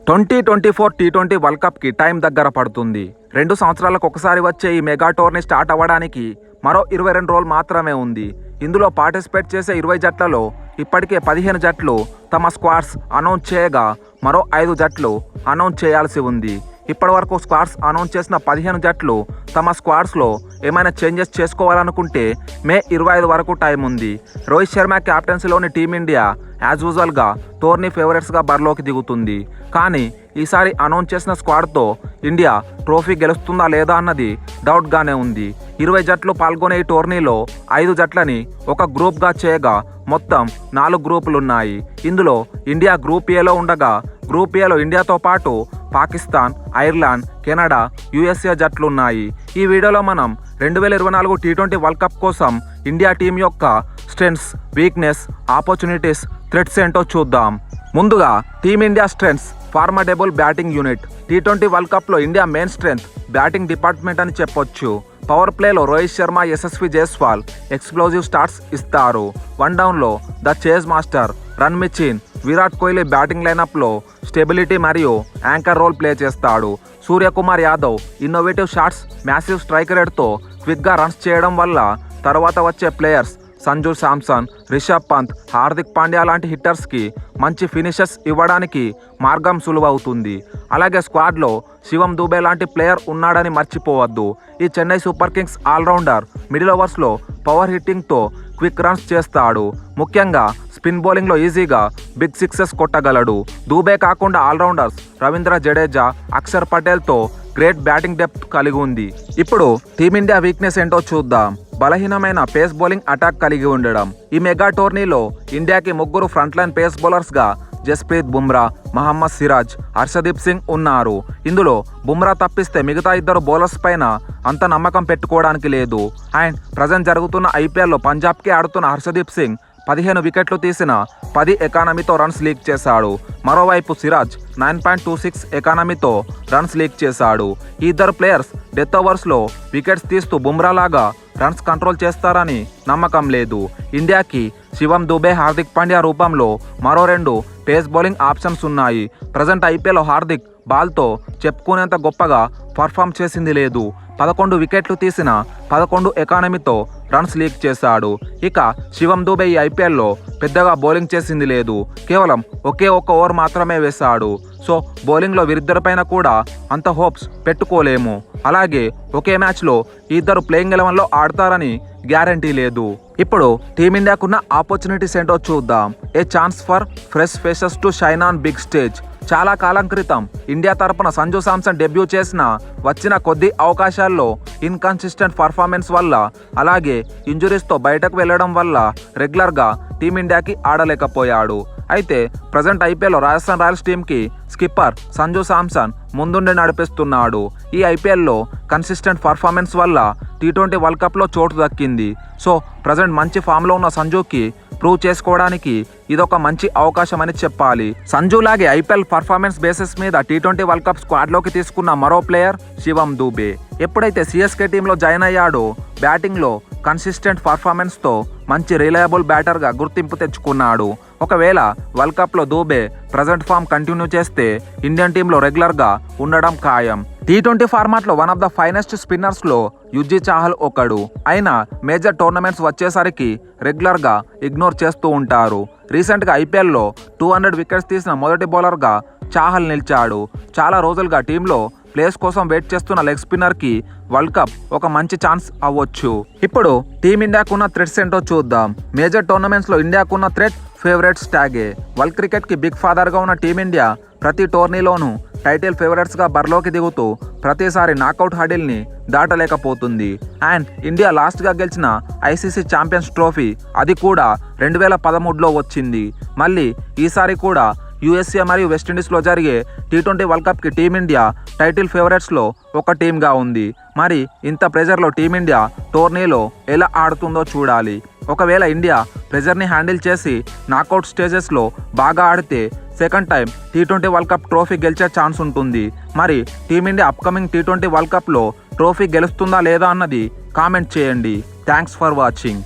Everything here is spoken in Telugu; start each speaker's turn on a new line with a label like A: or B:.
A: 2024 టీ20 వరల్డ్ కప్కి టైం దగ్గర పడుతుంది. 2 సంవత్సరాలకు ఒకసారి వచ్చే ఈ మెగా టోర్నీ స్టార్ట్ అవ్వడానికి మరో 22 రోజులు మాత్రమే ఉంది. ఇందులో పార్టిసిపేట్ చేసే 20 జట్లలో ఇప్పటికే 15 జట్లు తమ స్క్వాడ్స్ అనౌన్స్ చేయగా మరో 5 జట్లు అనౌన్స్ చేయాల్సి ఉంది. ఇప్పటి వరకు స్క్వాడ్స్ అనౌన్స్ చేసిన 15 జట్లు తమ స్క్వాడ్స్లో ఏమైనా చేంజెస్ చేసుకోవాలనుకుంటే మే 25 వరకు టైం ఉంది. రోహిత్ శర్మ క్యాప్టెన్సీలోని టీమిండియా యాజ్ యూజువల్గా టోర్నీ ఫేవరెట్స్గా బరిలోకి దిగుతుంది. కానీ ఈసారి అనౌన్స్ చేసిన స్క్వాడ్తో ఇండియా ట్రోఫీ గెలుస్తుందా లేదా అన్నది డౌట్గానే ఉంది. 20 జట్లు పాల్గొనే ఈ టోర్నీలో 5 జట్లని ఒక గ్రూప్గా చేయగా మొత్తం 4 గ్రూపులున్నాయి. ఇందులో ఇండియా గ్రూప్ ఏలో ఉండగా గ్రూప్ ఏలో ఇండియాతో పాటు పాకిస్తాన్, ఐర్లాండ్, కెనడా, యుఎస్ఏ జట్లున్నాయి. ఈ వీడియోలో మనం 2024 టీ20 వరల్డ్ కప్ కోసం ఇండియా టీం యొక్క స్ట్రెంగ్త్స్, వీక్నెస్, ఆపర్చునిటీస్, థ్రెట్స్ ఏంటో చూద్దాం. ముందుగా team India strengths. Formidable batting unit. టీ20 వరల్డ్ కప్లో India main strength batting department అని చెప్పొచ్చు. పవర్ ప్లేలో రోహిత్ శర్మ, యశస్వి జైస్వాల్ ఎక్స్ప్లోజివ్ స్టార్ట్స్ ఇస్తారు. వన్ డౌన్లో the chase master run machine, Virat Kohli batting లైనప్లో స్టెబిలిటీ మరియు యాంకర్ రోల్ ప్లే చేస్తాడు. Suryakumar Yadav innovative shots, massive strike రేట్తో క్విక్గా రన్స్ చేయడం వల్ల తర్వాత వచ్చే ప్లేయర్స్ సంజు శాంసన్, రిషబ్ పంత్, హార్దిక్ పాండ్యా లాంటి హిట్టర్స్కి మంచి ఫినిషెస్ ఇవ్వడానికి మార్గం సులువవుతుంది. అలాగే స్క్వాడ్లో శివం దూబే లాంటి ప్లేయర్ ఉన్నాడని మర్చిపోవద్దు. ఈ చెన్నై సూపర్ కింగ్స్ ఆల్రౌండర్ మిడిల్ ఓవర్స్లో పవర్ హిట్టింగ్తో క్విక్ రన్స్ చేస్తాడు. ముఖ్యంగా స్పిన్ బౌలింగ్లో ఈజీగా బిగ్ సిక్సెస్ కొట్టగలడు. దూబే కాకుండా ఆల్రౌండర్స్ రవీంద్ర జడేజా, అక్షర్ పటేల్తో గ్రేట్ బ్యాటింగ్ డెప్త్ కలిగి ఉంది. ఇప్పుడు టీమిండియా వీక్నెస్ ఏంటో చూద్దాం. బలహీనమైన పేస్ బౌలింగ్ అటాక్ కలిగి ఉండడం. ఈ మెగా టోర్నీలో ఇండియాకి 3 ఫ్రంట్ లైన్ పేస్ బౌలర్స్గా జస్ప్రీత్ బుమ్రా, మహమ్మద్ సిరాజ్, హర్షదీప్ సింగ్ ఉన్నారు. ఇందులో బుమ్రా తప్పిస్తే మిగతా 2 బౌలర్స్ పైన అంత నమ్మకం పెట్టుకోవడానికి లేదు. అండ్ ప్రజెంట్ జరుగుతున్న ఐపీఎల్లో పంజాబ్కి ఆడుతున్న హర్షదీప్ సింగ్ 15 వికెట్లు తీసిన 10 ఎకానమీతో రన్స్ లీక్ చేశాడు. మరోవైపు సిరాజ్ 9.26 ఎకానమీతో రన్స్ లీక్ చేశాడు. ఈ 2 ప్లేయర్స్ డెత్ ఓవర్స్లో వికెట్స్ తీస్తూ బుమ్రా లాగా రన్స్ కంట్రోల్ చేస్తారని నమ్మకం లేదు. ఇండియాకి శివం దూబే, హార్దిక్ పాండ్యా రూపంలో మరో 2 పేస్ బౌలింగ్ ఆప్షన్స్ ఉన్నాయి. ప్రజెంట్ ఐపీఎల్లో హార్దిక్ బాల్తో చెప్పుకునేంత గొప్పగా పర్ఫామ్ చేసింది లేదు. 11 వికెట్లు తీసిన 11 ఎకానమీతో రన్స్ లీక్ చేశాడు. ఇక శివం దూబే ఈ ఐపీఎల్లో పెద్దగా బౌలింగ్ చేసింది లేదు. కేవలం ఒకే ఒక్క ఓవర్ మాత్రమే వేశాడు. సో బౌలింగ్లో వీరిద్దరిపైన కూడా అంత హోప్స్ పెట్టుకోలేము. అలాగే ఒకే మ్యాచ్లో ఈ 2 ప్లేయింగ్ 11లో ఆడతారని గ్యారంటీ లేదు. ఇప్పుడు టీమిండియాకున్న ఆపర్చునిటీస్ ఏంటో చూద్దాం. A chance for fresh faces to shine on big stage. చాలా కాలం క్రితం ఇండియా తరపున సంజు శాంసన్ డెబ్యూ చేసిన వచ్చిన కొద్ది అవకాశాల్లో ఇన్కన్సిస్టెంట్ పర్ఫార్మెన్స్ వల్ల, అలాగే ఇంజురీస్తో బయటకు వెళ్లడం వల్ల రెగ్యులర్గా టీమిండియాకి ఆడలేకపోయాడు. అయితే ప్రజెంట్ ఐపీఎల్లో రాజస్థాన్ రాయల్స్ టీంకి స్కిప్పర్ సంజు శాంసన్ ముందుండి నడిపిస్తున్నాడు. ఈ ఐపీఎల్లో కన్సిస్టెంట్ పర్ఫార్మెన్స్ వల్ల టీ20 వరల్డ్ కప్లో చోటు దక్కింది. సో ప్రజెంట్ మంచి ఫామ్లో ఉన్న సంజుకి ప్రూవ్ చేసుకోవడానికి ఇదొక మంచి అవకాశం అని చెప్పాలి. సంజు లాగే ఐపీఎల్ పర్ఫార్మెన్స్ బేసిస్ మీద టీ20 వరల్డ్ కప్ స్క్వాడ్లోకి తీసుకున్న మరో ప్లేయర్ శివం దూబే. ఎప్పుడైతే సిఎస్కే టీంలో జాయిన్ అయ్యాడో బ్యాటింగ్లో కన్సిస్టెంట్ పర్ఫార్మెన్స్తో మంచి రిలయబుల్ బ్యాటర్గా గుర్తింపు తెచ్చుకున్నాడు. ఒకవేళ వరల్డ్ కప్లో దూబే ప్రజెంట్ ఫామ్ కంటిన్యూ చేస్తే ఇండియన్ టీంలో రెగ్యులర్గా ఉండడం ఖాయం. టీ20 ఫార్మాట్లో వన్ ఆఫ్ ద ఫైనెస్ట్ స్పిన్నర్స్లో యుజ్వేంద్ర చాహల్ ఒకడు. అయినా మేజర్ టోర్నమెంట్స్ వచ్చేసరికి రెగ్యులర్గా ఇగ్నోర్ చేస్తూ ఉంటారు. రీసెంట్గా ఐపీఎల్లో 200 వికెట్స్ తీసిన మొదటి బౌలర్గా చాహల్ నిలిచాడు. చాలా రోజులుగా టీంలో ప్లేస్ కోసం వెయిట్ చేస్తున్న లెగ్ స్పిన్నర్కి వరల్డ్ కప్ ఒక మంచి ఛాన్స్ అవ్వచ్చు. ఇప్పుడు టీమిండియాకున్న థ్రెట్స్ ఏంటో చూద్దాం. మేజర్ టోర్నమెంట్స్లో ఇండియాకున్న థ్రెట్ ఫేవరెట్స్ ట్యాగే. వరల్డ్ క్రికెట్కి బిగ్ ఫాదర్గా ఉన్న టీమిండియా ప్రతి టోర్నీలోనూ టైటిల్ ఫేవరెట్స్గా బరిలోకి దిగుతూ ప్రతిసారి నాకౌట్ హడిల్ని దాటలేకపోతుంది. అండ్ ఇండియా లాస్ట్గా గెలిచిన ఐసీసీ ఛాంపియన్స్ ట్రోఫీ అది కూడా 2013లో వచ్చింది. మళ్ళీ ఈసారి కూడా యుఎస్ఏ మరియు వెస్టిండీస్లో జరిగే టీ20 వరల్డ్ కప్కి టీమిండియా టైటిల్ ఫేవరెట్స్లో ఒక టీమ్గా ఉంది. మరి ఇంత ప్రెజర్లో టీమిండియా టోర్నీలో ఎలా ఆడుతుందో చూడాలి. ఒకవేళ ఇండియా ప్రెజర్ని హ్యాండిల్ చేసి నాకౌట్ స్టేజెస్లో బాగా ఆడితే second time T20 world cup trophy గెలిచే ఛాన్స్ ఉంటుంది. మరి టీమిండియా అప్కమింగ్ టీ20 వరల్డ్ కప్లో ట్రోఫీ గెలుస్తుందా లేదా అన్నది కామెంట్ చేయండి. Thanks for watching.